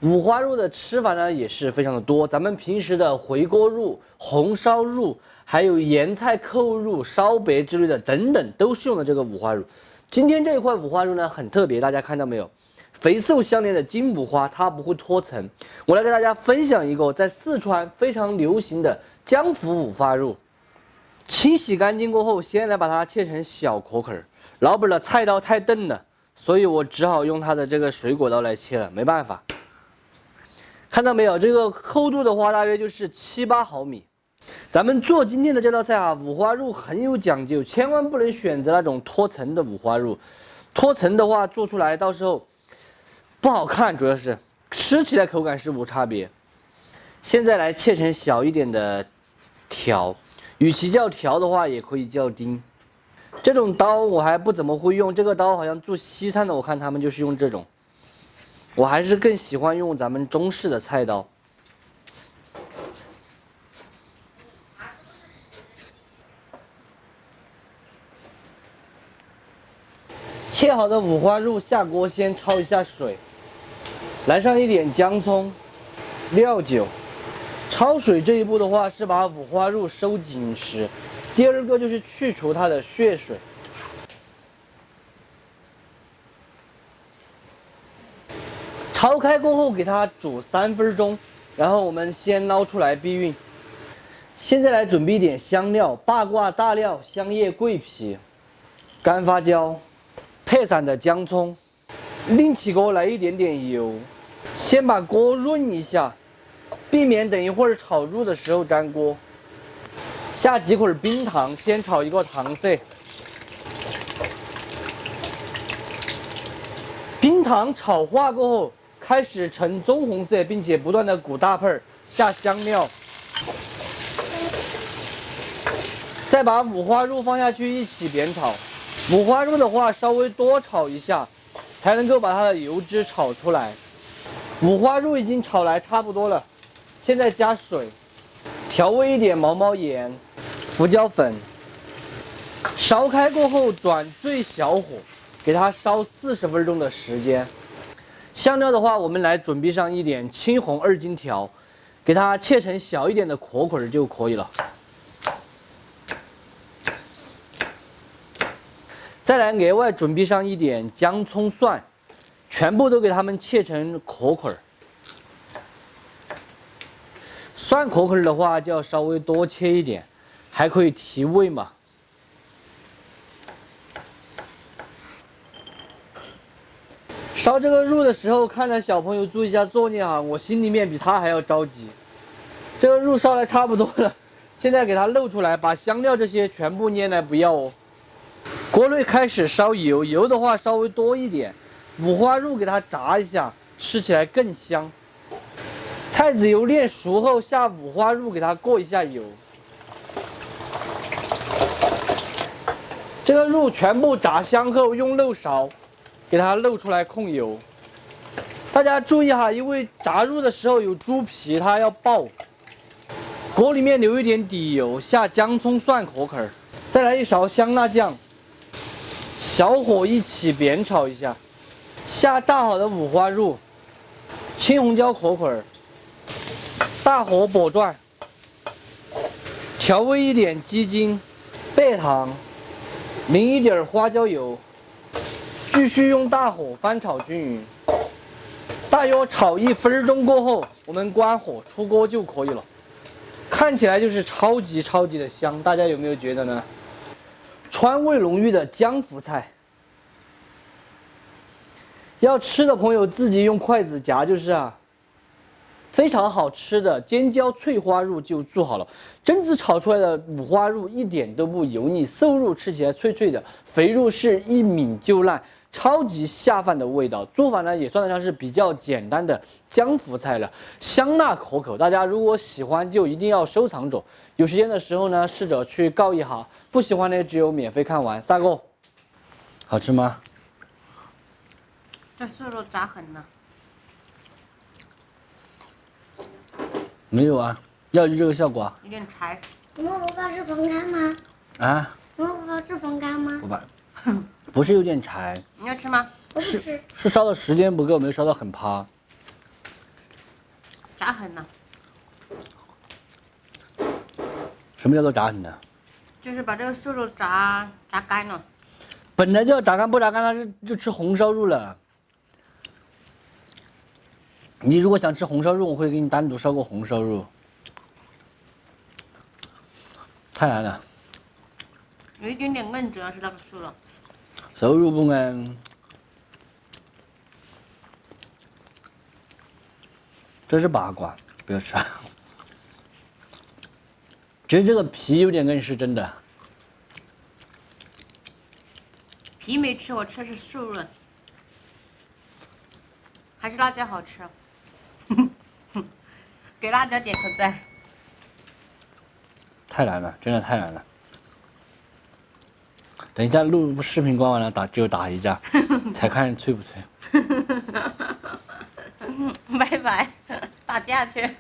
五花肉的吃法呢也是非常的多，咱们平时的回锅肉、红烧肉，还有盐菜扣肉、烧白之类的等等，都是用的这个五花肉。今天这一块五花肉呢很特别，大家看到没有？肥瘦相连的金五花，它不会脱层。我来给大家分享一个在四川非常流行的姜府五花肉。清洗干净过后，先来把它切成小壳壳。老板的菜刀太钝了，所以我只好用它的这个水果刀来切了，没办法。看到没有？这个厚度的话，大约就是7、8毫米。咱们做今天的这道菜啊，五花肉很有讲究，千万不能选择那种脱层的五花肉。脱层的话，做出来到时候不好看，主要是吃起来口感是无差别。现在来切成小一点的条，与其叫条的话，也可以叫丁。这种刀我还不怎么会用，这个刀好像做西餐的，我看他们就是用这种。我还是更喜欢用咱们中式的菜刀。切好的五花肉下锅先焯一下水，来上一点姜葱、料酒。焯水这一步的话是把五花肉收紧实，第二个就是去除它的血水。焯开过后给它煮3分钟，然后我们先捞出来避孕。现在来准备一点香料：八卦、大料、香叶、桂皮、干花椒。配散的姜葱，另起锅来一点点油，先把锅润一下，避免等一会儿炒肉的时候粘锅。下几捆冰糖，先炒一个糖色。冰糖炒化过后，开始呈棕红色，并且不断的鼓大盆，下香料，再把五花肉放下去一起煸炒。五花肉的话，稍微多炒一下，才能够把它的油脂炒出来。五花肉已经炒来差不多了，现在加水，调味一点毛毛盐、胡椒粉。烧开过后转最小火，给它烧40分钟的时间。香料的话，我们来准备上一点青红2荆条，给它切成小一点的壳壳就可以了。再来额外准备上一点姜、葱、蒜，全部都给它们切成壳壳。蒜壳壳的话就要稍微多切一点，还可以提味嘛。烧这个肉的时候，看着小朋友做一下作业啊，我心里面比他还要着急。这个肉烧来差不多了，现在给它露出来，把香料这些全部拈来不要哦。锅内开始烧油，油的话稍微多一点，五花肉给它炸一下，吃起来更香。菜籽油炼熟后，下五花肉给它过一下油。这个肉全部炸香后，用漏勺给它漏出来控油。大家注意哈，因为炸肉的时候有猪皮，它要爆。锅里面留一点底油，下姜、葱、蒜壳壳，再来一勺香辣酱。小火一起煸炒一下，下炸好的五花肉，青红椒壳壳，大火拨转，调味一点鸡精、白糖，淋一点花椒油，继续用大火翻炒均匀。大约炒1分钟过后，我们关火出锅就可以了。看起来就是超级的香，大家有没有觉得呢？川味浓郁的姜府菜，要吃的朋友自己用筷子夹就是啊。非常好吃的尖椒脆花肉就做好了，榛子炒出来的五花肉一点都不油腻，瘦肉吃起来脆脆的，肥肉是一抿就烂，超级下饭的味道。做法呢也算得上是比较简单的姜府菜了，香辣可口。大家如果喜欢就一定要收藏着，有时间的时候呢试着去告一下，不喜欢的只有免费看完。3个，好吃吗？这瘦肉炸狠了。没有啊，要就这个效果啊。有点柴。我们不怕是风干吗？啊？我们不怕是风干吗？不怕，不是有点柴。你要吃吗？我不吃。是烧的时间不够，没有烧到很趴。炸痕呢？什么叫做炸痕呢？就是把这个瘦肉炸干了。本来就要炸干，不炸干就吃红烧肉了。你如果想吃红烧肉，我会给你单独烧个红烧肉。太难了，有一点点硬，主要是那个瘦肉。瘦肉不硬，这是八卦，不要吃。其实这个皮有点硬是真的。皮没吃，我吃的是瘦肉，还是辣椒好吃。给辣椒点个赞。太难了，真的太难了。等一下录视频关完了打一架，才看脆不脆。拜拜，打架去。